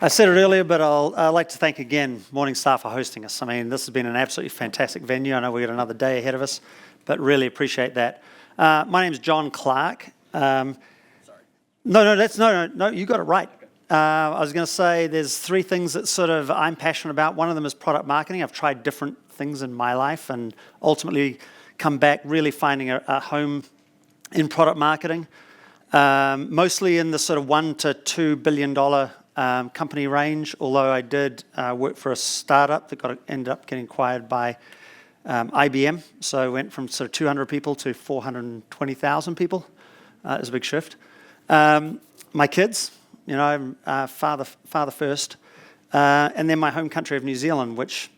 I said it earlier, but I'd like to thank again Morningstar for hosting us. I mean, this has been an absolutely fantastic venue. I know we've got another day ahead of us, but really appreciate that. My name is John Clark. Sorry. No, you got it right. I was going to say there's three things that sort of I'm passionate about. One of them is product marketing. I've tried different things in my life and ultimately come back really finding a home in product marketing, mostly in the sort of $1 to $2 billion company range, although I did work for a startup that ended up getting acquired by IBM. So I went from sort of 200 people to 420,000 people. It was a big shift. My kids, you know, I'm father first. And then my home country of New Zealand, which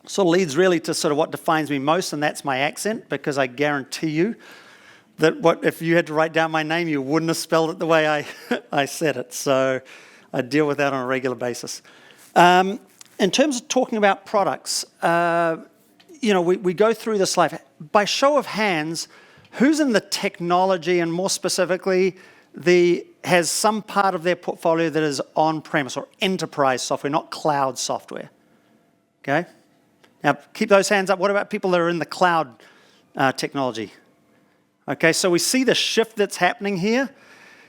sort of leads really to sort of what defines me most, and that's my accent, because I guarantee you that if you had to write down my name, you wouldn't have spelled it the way I said it. So I deal with that on a regular basis. In terms of talking about products, you know, we go through this life. By show of hands, who's in the technology and more specifically has some part of their portfolio that is on-premise or enterprise software, not cloud software? Okay? Now, keep those hands up. What about people that are in the cloud technology? Okay, so we see the shift that's happening here.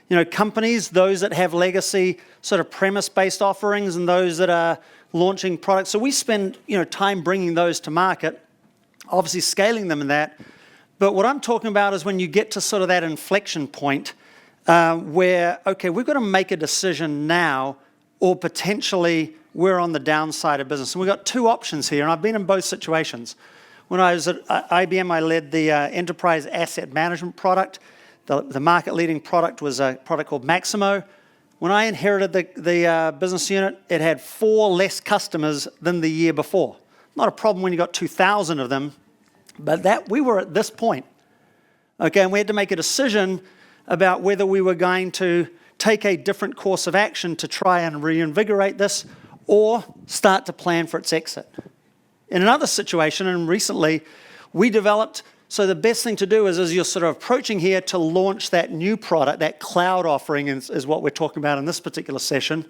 You know, companies, those that have legacy sort of premise-based offerings and those that are launching products. So we spend, you know, time bringing those to market, obviously scaling them in that. But what I'm talking about is when you get to sort of that inflection point where, okay, we've got to make a decision now, or potentially we're on the downside of business. And we've got two options here, and I've been in both situations. When I was at IBM, I led the enterprise asset management product. The market-leading product was a product called Maximo. When I inherited the business unit, it had 4 less customers than the year before. Not a problem when you got 2,000 of them, but we were at this point. Okay, and we had to make a decision about whether we were going to take a different course of action to try and reinvigorate this or start to plan for its exit. In another situation, and recently, we developed, so the best thing to do is as you're sort of approaching here to launch that new product, that cloud offering is what we're talking about in this particular session,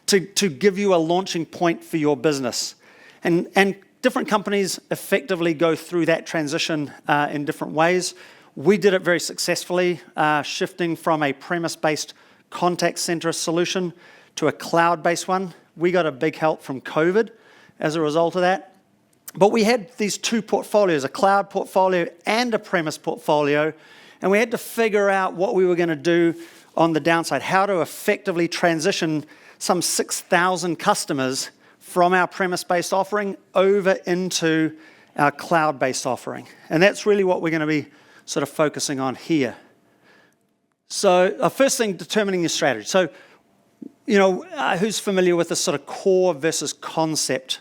to give you a launching point for your business. And different companies effectively go through that transition in different ways. We did it very successfully, shifting from a premise-based contact center solution to a cloud-based one. We got a big help from COVID as a result of that. But we had these two portfolios, a cloud portfolio and a premise portfolio, and we had to figure out what we were going to do on the downside, how to effectively transition some 6,000 customers from our premise-based offering over into our cloud-based offering. And that's really what we're going to be sort of focusing on here. So first thing, determining your strategy. So, you know, who's familiar with this sort of core versus concept?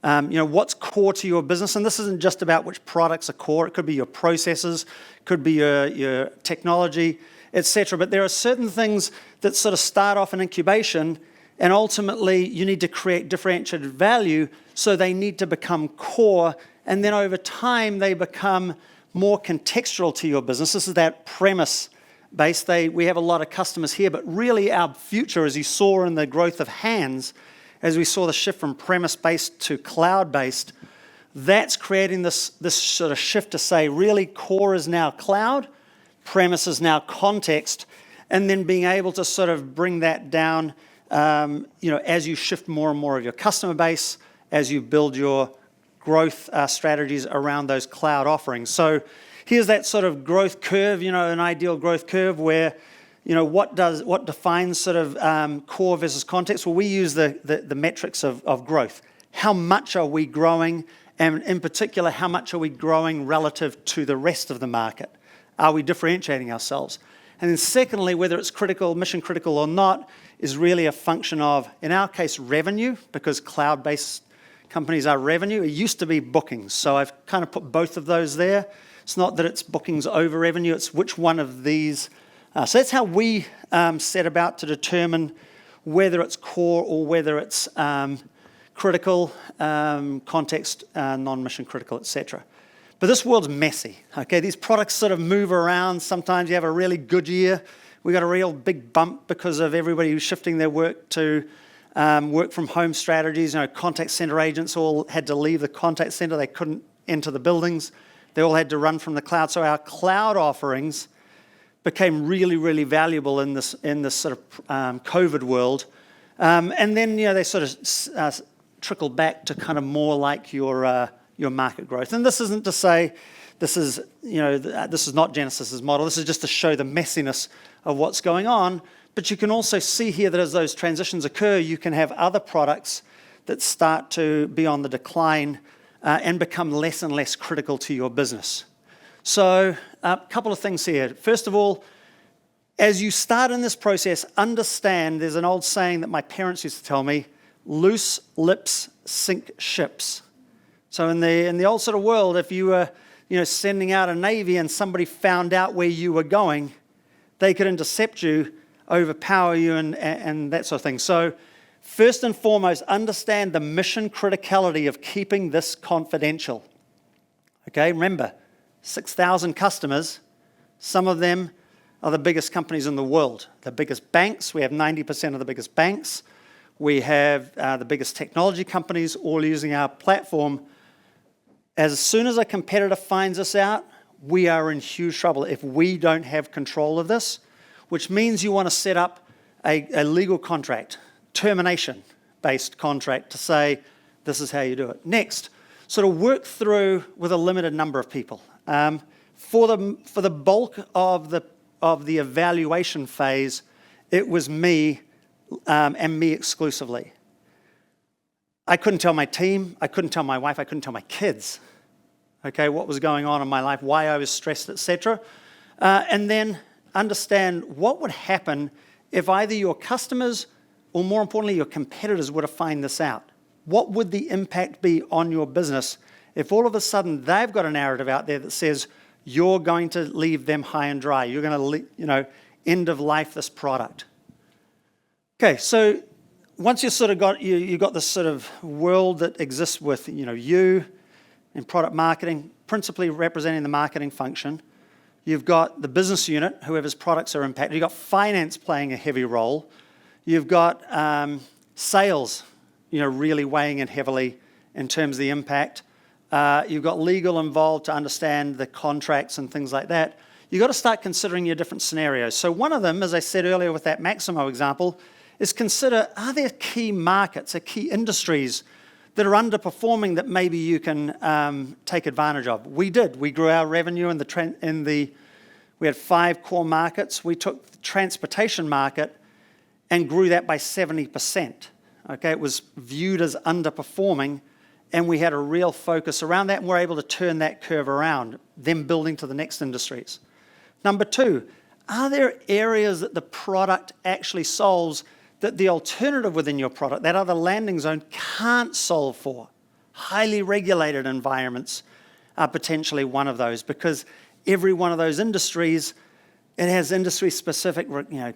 You know, what's core to your business? And this isn't just about which products are core. It could be your processes, could be your technology, etc. But there are certain things that sort of start off in incubation, and ultimately you need to create differentiated value, so they need to become core, and then over time they become more contextual to your business. This is that premise-based. We have a lot of customers here, but really our future, as you saw in the growth of Hands, as we saw the shift from premise-based to cloud-based, that's creating this sort of shift to say, really, core is now cloud, premise is now context, and then being able to sort of bring that down, you know, as you shift more and more of your customer base, as you build your growth strategies around those cloud offerings. So here's that sort of growth curve, you know, an ideal growth curve where, you know, what defines sort of core versus context? Well, we use the metrics of growth. How much are we growing? And in particular, how much are we growing relative to the rest of the market? Are we differentiating ourselves? And then secondly, whether it's critical, mission critical or not, is really a function of, in our case, revenue, because cloud-based companies are revenue. It used to be bookings. So I've kind of put both of those there. It's not that it's bookings over revenue, it's which one of these. So that's how we set about to determine whether it's core or whether it's critical, context, non-mission critical, etc. But this world's messy, okay? These products sort of move around. Sometimes you have a really good year. We got a real big bump because of everybody who's shifting their work to work from home strategies. Contact center agents all had to leave the contact center. They couldn't enter the buildings. They all had to run from the cloud. So our cloud offerings became really, really valuable in this sort of COVID world. And then they sort of trickled back to kind of more like your market growth. And this isn't to say this is not Genesis's model. This is just to show the messiness of what's going on. But you can also see here that as those transitions occur, you can have other products that start to be on the decline and become less and less critical to your business. So a couple of things here. First of all, as you start in this process, understand there's an old saying that my parents used to tell me, loose lips sink ships. So in the old sort of world, if you were sending out a navy and somebody found out where you were going, they could intercept you, overpower you, and that sort of thing. So first and foremost, understand the mission criticality of keeping this confidential. Okay, remember, 6,000 customers, some of them are the biggest companies in the world. The biggest banks, we have 90% of the biggest banks. We have the biggest technology companies all using our platform. As soon as a competitor finds us out, we are in huge trouble if we don't have control of this, which means you want to set up a legal contract, termination-based contract to say, this is how you do it. Next, sort of work through with a limited number of people. For the bulk of the evaluation phase, it was me and me exclusively. I couldn't tell my team, I couldn't tell my wife, I couldn't tell my kids, okay, what was going on in my life, why I was stressed, etc. And then understand what would happen if either your customers or more importantly your competitors were to find this out. What would the impact be on your business if all of a sudden they've got a narrative out there that says you're going to leave them high and dry, you're going to end of life this product. Okay, so once you sort of got this sort of world that exists with you in product marketing, principally representing the marketing function. You've got the business unit, whoever's products are impacted. You've got finance playing a heavy role. You've got sales, really weighing in heavily in terms of the impact. You've got legal involved to understand the contracts and things like that. You've got to start considering your different scenarios. So one of them, as I said earlier with that Maximo example, is consider, are there key markets or key industries that are underperforming that maybe you can take advantage of? We did. We grew our revenue we had 5 core markets. We took the transportation market and grew that by 70%. Okay, it was viewed as underperforming, and we had a real focus around that, and we're able to turn that curve around, then building to the next industries. Number 2, are there areas that the product actually solves that the alternative within your product, that other landing zone, can't solve for? Highly regulated environments are potentially one of those, because every one of those industries, it has industry-specific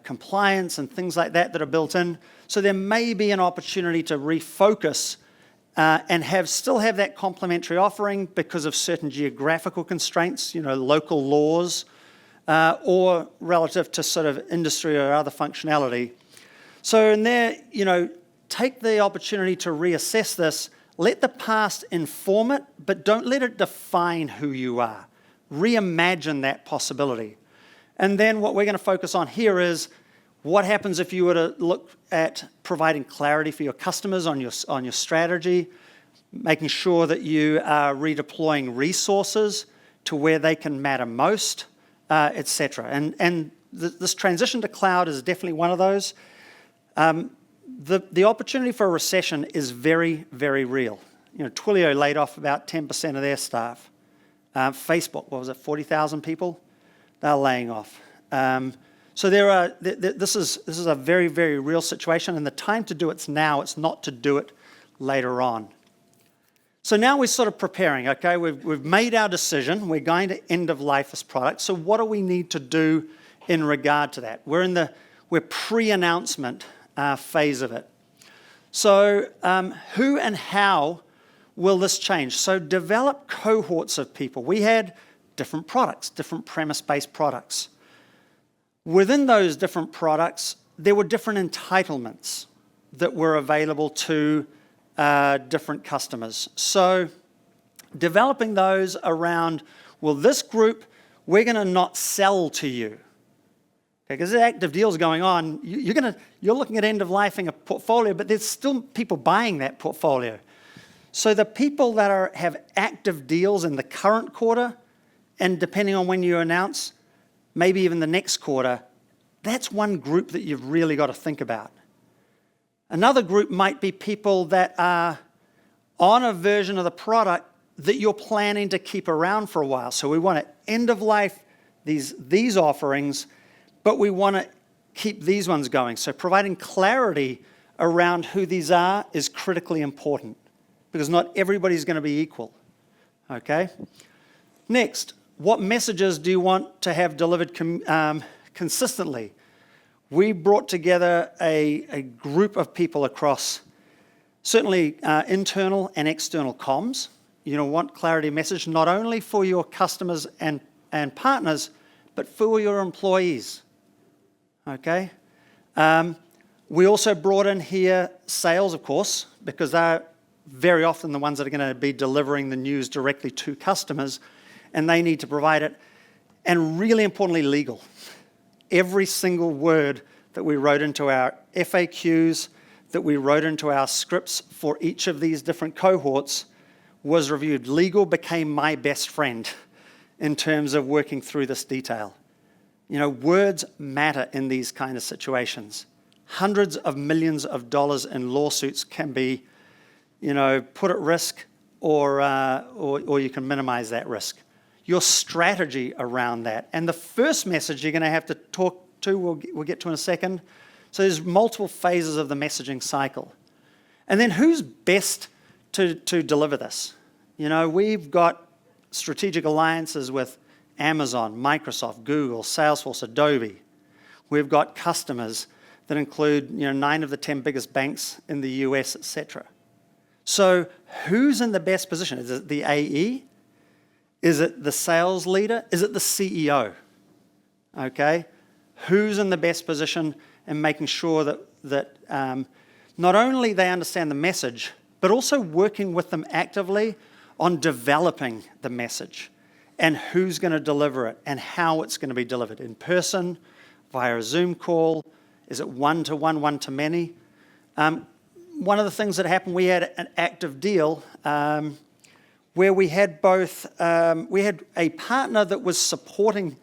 compliance and things like that are built in. So there may be an opportunity to refocus and still have that complementary offering because of certain geographical constraints, local laws, or relative to sort of industry or other functionality. So in there, take the opportunity to reassess this. Let the past inform it, but don't let it define who you are. Reimagine that possibility. And then what we're going to focus on here is what happens if you were to look at providing clarity for your customers on your strategy, making sure that you are redeploying resources to where they can matter most, etc. And this transition to cloud is definitely one of those. The opportunity for a recession is very, very real. Twilio laid off about 10% of their staff. Facebook, 40,000 people? They're laying off. So this is a very, very real situation, and the time to do it's now. It's not to do it later on. So now we're sort of preparing, okay? We've made our decision. We're going to end of life this product. So what do we need to do in regard to that? We're pre-announcement phase of it. So who and how will this change? So develop cohorts of people. We had different products, different premise-based products. Within those different products, there were different entitlements. that were available to different customers. So developing those around, well, this group, we're going to not sell to you. Because there's active deals going on. You're looking at end-of-lifing a portfolio, but there's still people buying that portfolio. So the people that have active deals in the current quarter, and depending on when you announce, maybe even the next quarter, that's one group that you've really got to think about. Another group might be people that are on a version of the product that you're planning to keep around for a while. So we want to end of life these offerings, but we want to keep these ones going. So providing clarity around who these are is critically important because not everybody's going to be equal. Okay? Next, what messages do you want to have delivered consistently? We brought together a group of people across certainly internal and external comms. You want clarity message not only for your customers and partners, but for your employees. Okay? We also brought in here sales, of course, because they're very often the ones that are going to be delivering the news directly to customers, and they need to provide it. And really importantly, legal. Every single word that we wrote into our FAQs, that we wrote into our scripts for each of these different cohorts was reviewed. Legal became my best friend in terms of working through this detail. Words matter in these kind of situations. Hundreds of millions of dollars in lawsuits can be, put at risk or you can minimize that risk. Your strategy around that. And the first message you're going to have to talk to, we'll get to in a second. So there's multiple phases of the messaging cycle. And then who's best to deliver this? We've got strategic alliances with Amazon, Microsoft, Google, Salesforce, Adobe. We've got customers that include 9 of the 10 biggest banks in the US, etc. So who's in the best position? Is it the AE? Is it the sales leader? Is it the CEO? Okay? Who's in the best position in making sure that not only they understand the message, but also working with them actively on developing the message and who's going to deliver it and how it's going to be delivered. In person, via a Zoom call, is it one-to-one, one-to-many? One of the things that happened, we had an active deal where we had we had a partner that was supporting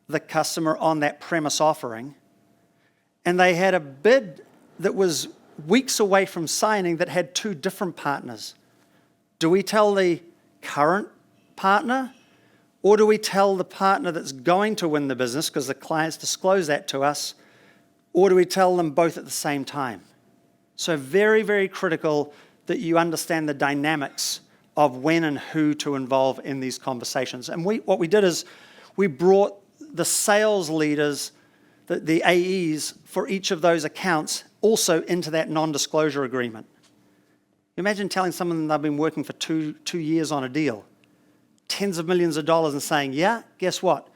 the customer on that premise offering, and they had a bid that was weeks away from signing that had 2 different partners. Do we tell the current partner, or do we tell the partner that's going to win the business because the clients disclose that to us, or do we tell them both at the same time? So very, very critical that you understand the dynamics of when and who to involve in these conversations. And what we did is we brought the sales leaders, the AEs for each of those accounts also into that non-disclosure agreement. Imagine telling someone they've been working for two years on a deal, tens of millions of dollars, and saying, yeah, guess what?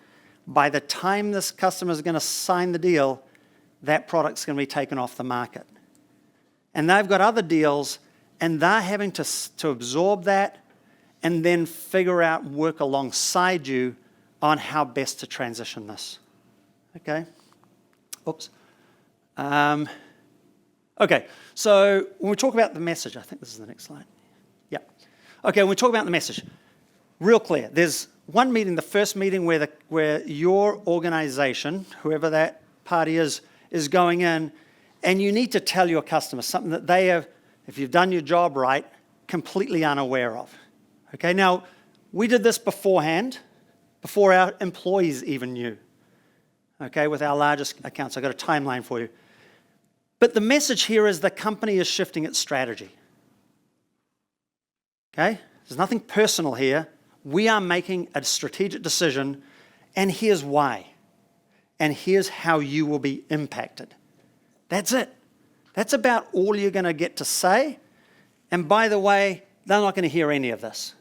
By the time this customer is going to sign the deal, that product's going to be taken off the market. And they've got other deals, and they're having to absorb that and then figure out, work alongside you on how best to transition this. Okay? Oops. Okay, so when we talk about the message, I think this is the next slide. Yeah. Okay, when we talk about the message, real clear. There's one meeting, the first meeting where your organization, whoever that party is going in, and you need to tell your customers something that they have, if you've done your job right, completely unaware of. Okay, now, we did this beforehand, before our employees even knew. Okay, with our largest accounts. I've got a timeline for you. But the message here is the company is shifting its strategy. Okay, there's nothing personal here. We are making a strategic decision, and here's why. And here's how you will be impacted. That's it. That's about all you're going to get to say. And by the way, they're not going to hear any of this.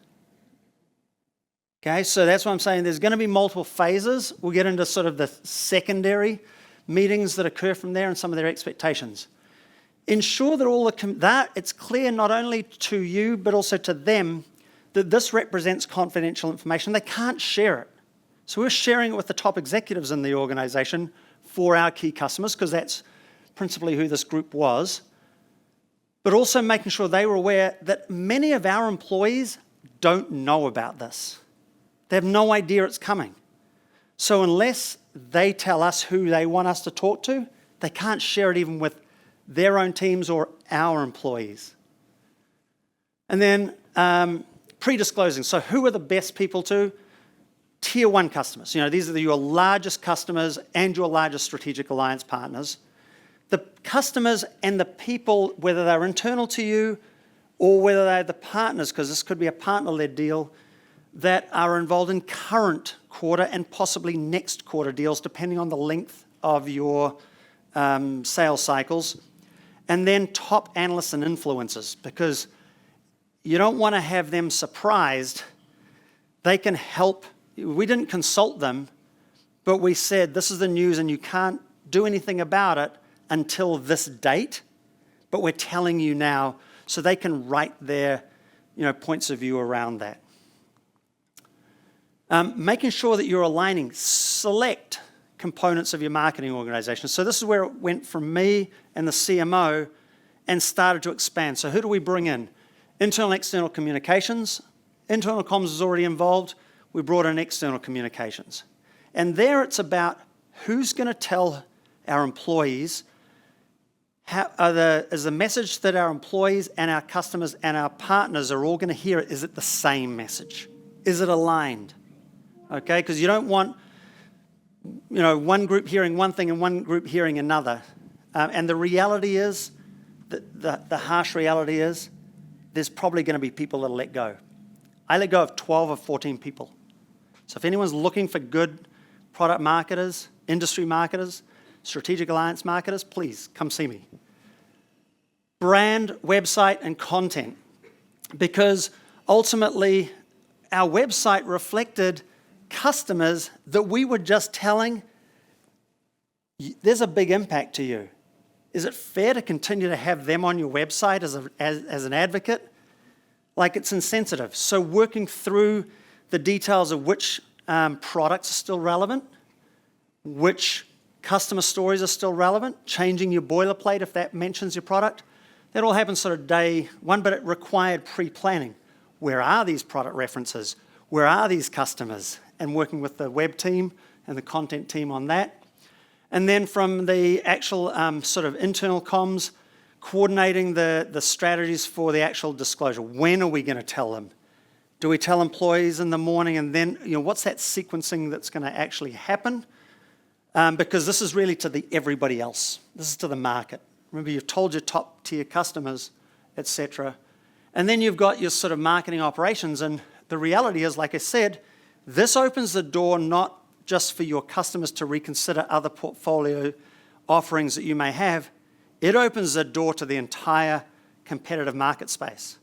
Okay, so that's what I'm saying. There's going to be multiple phases. We'll get into sort of the secondary meetings that occur from there and some of their expectations. ensure that that it's clear not only to you but also to them that this represents confidential information. They can't share it. So we're sharing it with the top executives in the organization for our key customers, because that's principally who this group was, but also making sure they were aware that many of our employees don't know about this. They have no idea it's coming. So unless they tell us who they want us to talk to, they can't share it even with their own teams or our employees. And then pre-disclosing. So who are the best people to? Tier 1 customers. These are your largest customers and your largest strategic alliance partners. The customers and the people, whether they're internal to you or whether they're the partners, because this could be a partner-led deal, that are involved in current quarter and possibly next quarter deals, depending on the length of your sales cycles. And then top analysts and influencers, because you don't want to have them surprised. They can help. We didn't consult them, but we said, this is the news and you can't do anything about it until this date, but we're telling you now, so they can write their points of view around that. Making sure that you're aligning select components of your marketing organization. So this is where it went from me and the CMO and started to expand. So who do we bring in? Internal and external communications. Internal comms is already involved. We brought in external communications. And there it's about who's going to tell our employees, is the message that our employees and our customers and our partners are all going to hear, is it the same message? Is it aligned? Okay, because you don't want one group hearing one thing and one group hearing another. And the reality is, the harsh reality is, there's probably going to be people that'll let go. I let go of 12 or 14 people. So if anyone's looking for good product marketers, industry marketers, strategic alliance marketers, please come see me. Brand, website, and content. Because ultimately, our website reflected customers that we were just telling, there's a big impact to you. Is it fair to continue to have them on your website as an advocate? Like, it's insensitive. So working through the details of which products are still relevant, which customer stories are still relevant, changing your boilerplate if that mentions your product. That all happens sort of day one, but it required pre-planning. Where are these product references? Where are these customers? And working with the web team and the content team on that. And then from the actual sort of internal comms, coordinating the strategies for the actual disclosure. When are we going to tell them? Do we tell employees in the morning, and then what's that sequencing that's going to actually happen? Because this is really to the everybody else. This is to the market. Remember, you've told your top tier customers, etc. And then you've got your sort of marketing operations, and the reality is, like I said, this opens the door not just for your customers to reconsider other portfolio offerings that you may have. It opens the door to the entire competitive market space.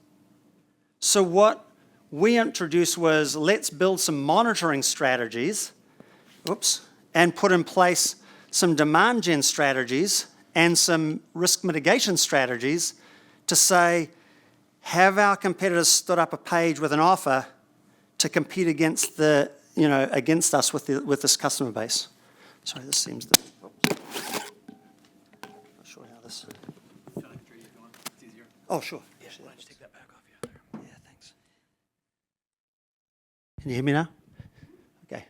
So what we introduced was, let's build some monitoring strategies, and put in place some demand gen strategies and some risk mitigation strategies to say, have our competitors stood up a page with an offer to compete against against us with this customer base. Sorry, this seems to. Oh, sure. Yeah, why don't you take that back off? Yeah, thanks. Can you hear me now? Okay.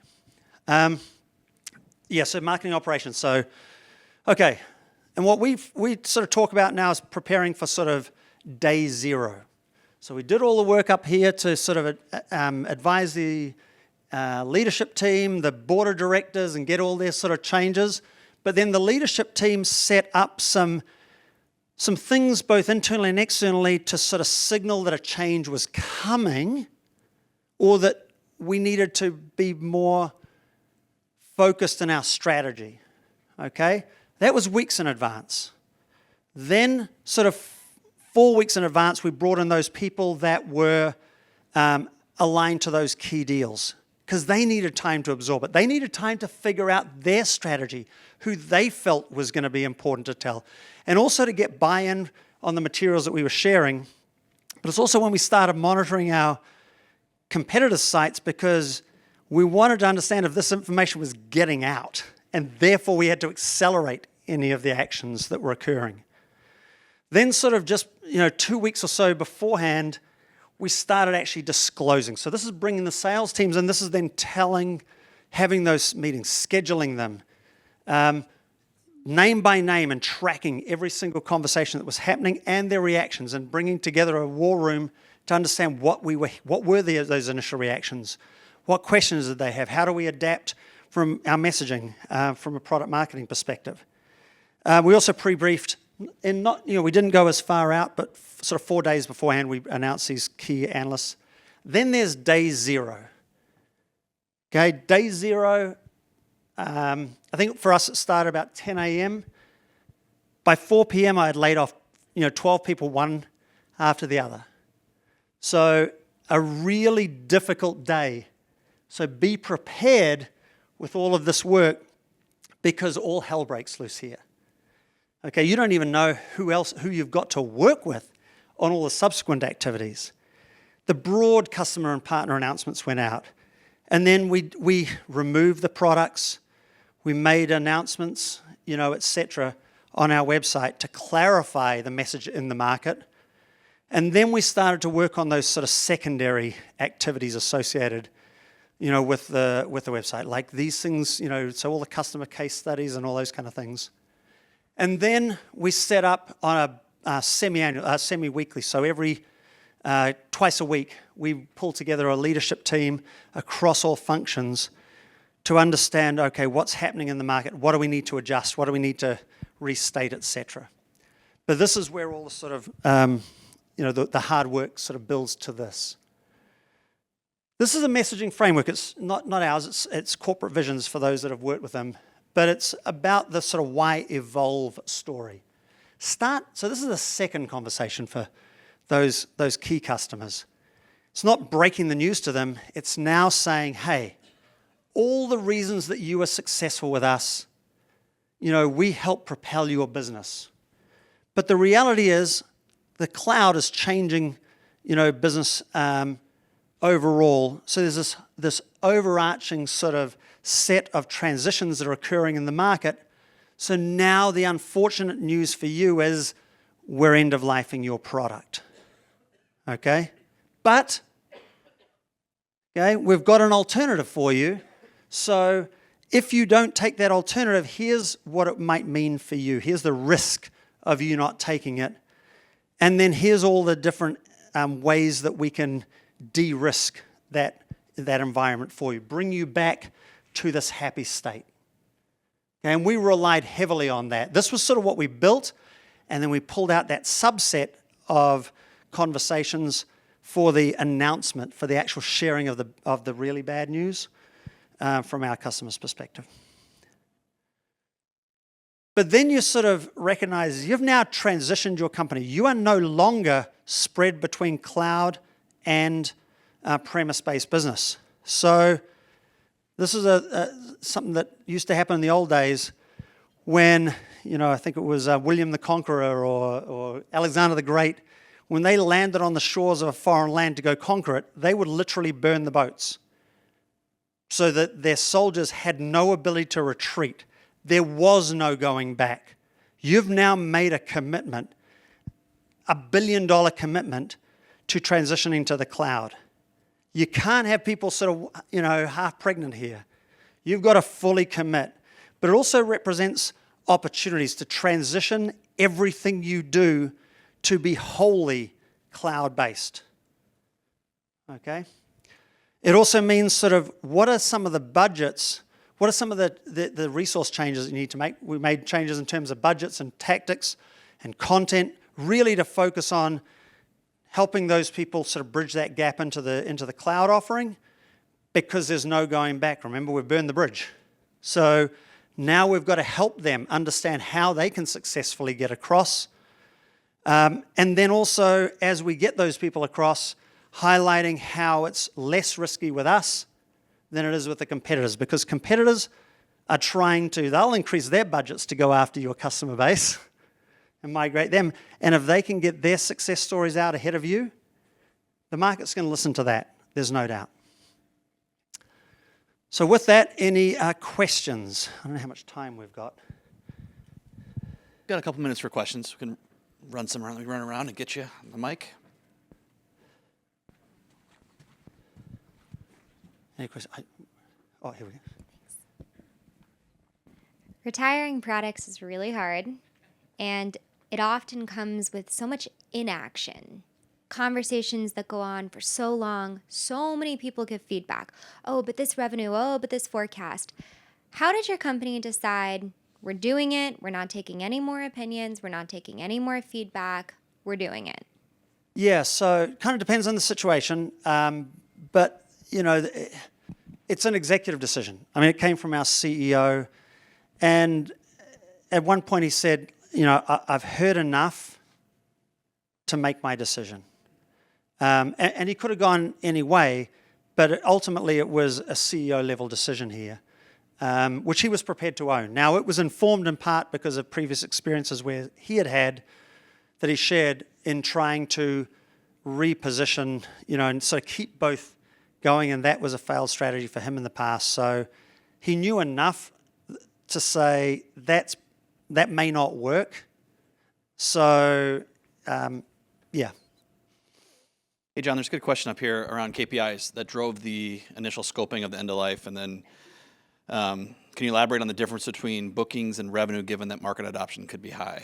So marketing operations. So, okay. And what we sort of talk about now is preparing for sort of day zero. So we did all the work up here to sort of advise the leadership team, the board of directors, and get all their sort of changes. But then the leadership team set up some things both internally and externally to sort of signal that a change was coming, or that we needed to be more focused in our strategy, okay? That was weeks in advance. Then sort of 4 weeks in advance, we brought in those people that were aligned to those key deals. because they needed time to absorb it. They needed time to figure out their strategy, who they felt was going to be important to tell, and also to get buy-in on the materials that we were sharing. But it's also when we started monitoring our competitors' sites, because we wanted to understand if this information was getting out, and therefore we had to accelerate any of the actions that were occurring. Then sort of just 2 weeks or so beforehand, we started actually disclosing. So this is bringing the sales teams in. This is then having those meetings, scheduling them, name by name, and tracking every single conversation that was happening and their reactions, and bringing together a war room to understand what were those initial reactions, what questions did they have, how do we adapt from our messaging from a product marketing perspective. We also pre-briefed. And we didn't go as far out, but sort of 4 days beforehand, we announced these key analysts. Then there's day zero. Okay, day zero, I think for us it started about 10 a.m. By 4 p.m. I had laid off 12 people, one after the other. So a really difficult day. So be prepared with all of this work, because all hell breaks loose here. Okay, you don't even know who you've got to work with on all the subsequent activities. The broad customer and partner announcements went out. And then we removed the products. We made announcements, etc. on our website to clarify the message in the market. And then we started to work on those sort of secondary activities associated, with the website, like these things, so all the customer case studies and all those kind of things. And then we set up on a semi-weekly, so every twice a week, we pull together a leadership team across all functions to understand, okay, what's happening in the market, what do we need to adjust, what do we need to restate, etc. But this is where all the sort of, the hard work sort of builds to this. This is a messaging framework. It's not ours, it's Corporate Vision's for those that have worked with them. But it's about the sort of why evolve story. So this is the second conversation for those key customers. It's not breaking the news to them. It's now saying, hey, all the reasons that you are successful with us, we help propel your business. But the reality is the cloud is changing, business overall. So there's this overarching sort of set of transitions that are occurring in the market. So now the unfortunate news for you is we're end-of-lifing your product. Okay? But, we've got an alternative for you. So if you don't take that alternative, here's what it might mean for you. Here's the risk of you not taking it. And then here's all the different ways that we can de-risk that environment for you, bring you back to this happy state. And we relied heavily on that. This was sort of what we built, and then we pulled out that subset of conversations for the announcement, for the actual sharing of the really bad news from our customers' perspective. But then you sort of recognize you've now transitioned your company. You are no longer spread between cloud and premise-based business. So this is something that used to happen in the old days when, I think it was William the Conqueror or Alexander the Great, when they landed on the shores of a foreign land to go conquer it, they would literally burn the boats so that their soldiers had no ability to retreat. There was no going back. You've now made a commitment, $1 billion commitment to transitioning to the cloud. You can't have people sort of, half pregnant here. You've got to fully commit. But it also represents opportunities to transition everything you do to be wholly cloud-based. Okay? It also means sort of what are some of the budgets, what are some of the resource changes that you need to make? We made changes in terms of budgets and tactics and content, really to focus on helping those people sort of bridge that gap into the cloud offering, because there's no going back. Remember, we've burned the bridge. So now we've got to help them understand how they can successfully get across. And then also, as we get those people across, highlighting how it's less risky with us than it is with the competitors, because competitors are they'll increase their budgets to go after your customer base and migrate them. And if they can get their success stories out ahead of you, the market's going to listen to that, there's no doubt. So with that, any questions? I don't know how much time we've got. Got a couple minutes for questions. We can run around and get you on the mic. Any questions? Oh, here we go. Retiring products is really hard, and it often comes with so much inaction. Conversations that go on for so long, so many people give feedback. Oh, but this revenue, oh, but this forecast. How did your company decide we're doing it, we're not taking any more opinions, we're not taking any more feedback, we're doing it? Yeah, so it kind of depends on the situation, but it's an executive decision. I mean, it came from our CEO, and at one point he said, I've heard enough to make my decision. And he could have gone any way, but ultimately it was a CEO level decision here, which he was prepared to own. Now, it was informed in part because of previous experiences where he had that he shared in trying to reposition, and sort of keep both going, and that was a failed strategy for him in the past. So he knew enough to say that may not work. So, yeah. Hey, John, there's a good question up here around KPIs that drove the initial scoping of the end of life. And then can you elaborate on the difference between bookings and revenue given that market adoption could be high?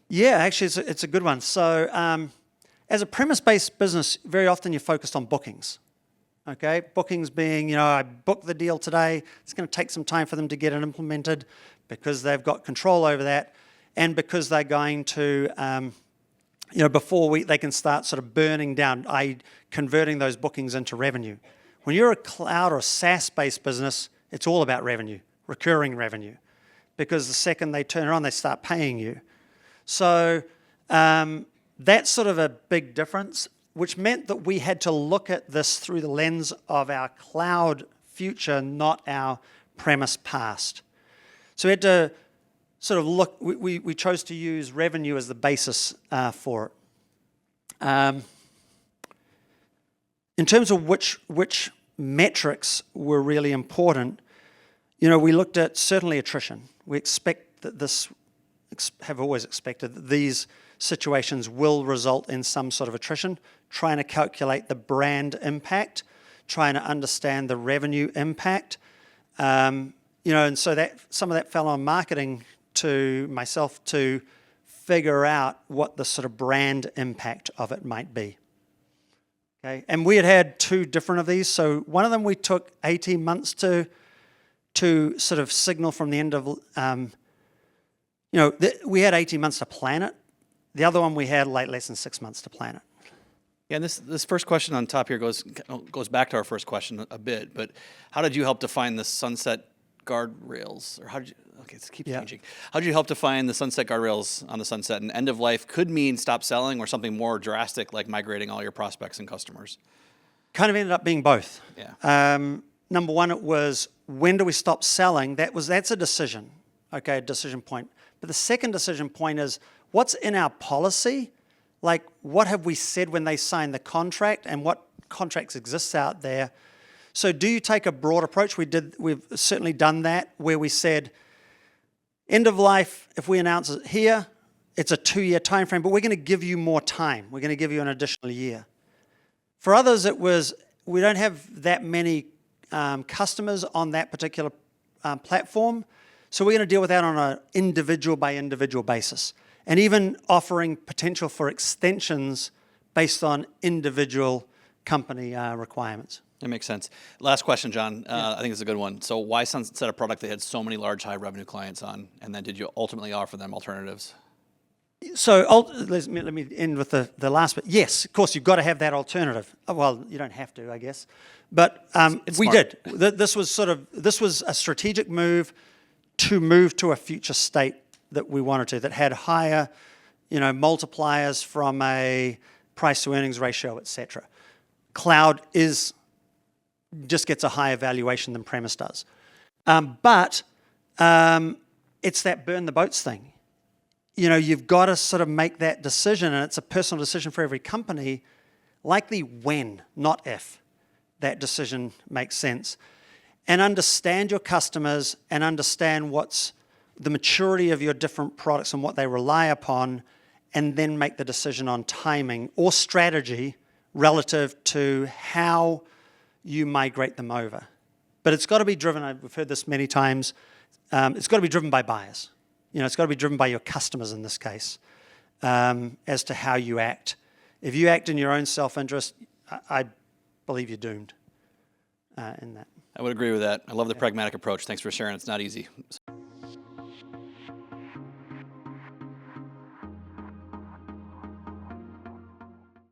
Yeah, actually, it's a good one. So as a premise-based business, very often you're focused on bookings. Okay, bookings being, I booked the deal today. It's going to take some time for them to get it implemented because they've got control over that, and because they're going to, before they can start sort of burning down, i.e. converting those bookings into revenue. When you're a cloud or SaaS-based business, it's all about revenue, recurring revenue, because the second they turn it on, they start paying you. So that's sort of a big difference, which meant that we had to look at this through the lens of our cloud future, not our premise past. So we had to sort of look, we chose to use revenue as the basis for it. In terms of which metrics were really important, we looked at certainly attrition. We have always expected that these situations will result in some sort of attrition, trying to calculate the brand impact, trying to understand the revenue impact. And so that some of that fell on marketing to myself to figure out what the sort of brand impact of it might be. Okay, and we had two different of these. So one of them we took 18 months to sort of signal from the end of, we had 18 months to plan it. The other one we had less than 6 months to plan it. Yeah, and this first question on top here goes back to our first question a bit, but how did you help define the sunset guardrails? Or it keeps changing. How did you help define the sunset guardrails on the sunset? And end of life could mean stop selling or something more drastic like migrating all your prospects and customers. Kind of ended up being both. Yeah. Number one, it was when do we stop selling? That's a decision, okay, a decision point. But the second decision point is what's in our policy? Like, what have we said when they sign the contract, and what contracts exist out there? So do you take a broad approach? We've certainly done that, where we said, end of life, if we announce it here, it's a 2-year time frame, but we're going to give you more time. We're going to give you an additional year. For others, it was, we don't have that many customers on that particular platform, so we're going to deal with that on an individual by individual basis, and even offering potential for extensions based on individual company requirements. That makes sense. Last question, John. I think it's a good one. So why sunset a product that had so many large, high revenue clients on, and then did you ultimately offer them alternatives? So let me end with the last bit. Yes, of course, you've got to have that alternative. Well, you don't have to, I guess. But we did. This was a strategic move to a future state that we wanted to, that had higher, multipliers from a price to earnings ratio, et cetera. Cloud is just gets a higher valuation than premise does. But it's that burn the boats thing. You know, you've got to sort of make that decision, and it's a personal decision for every company, likely when, not if, that decision makes sense. And understand your customers and understand what's the maturity of your different products and what they rely upon, and then make the decision on timing or strategy relative to how you migrate them over. But it's got to be driven, we've heard this many times, it's got to be driven by buyers. You know, it's got to be driven by your customers in this case, as to how you act. If you act in your own self-interest, I believe you're doomed in that. I would agree with that. I love the pragmatic approach. Thanks for sharing. It's not easy.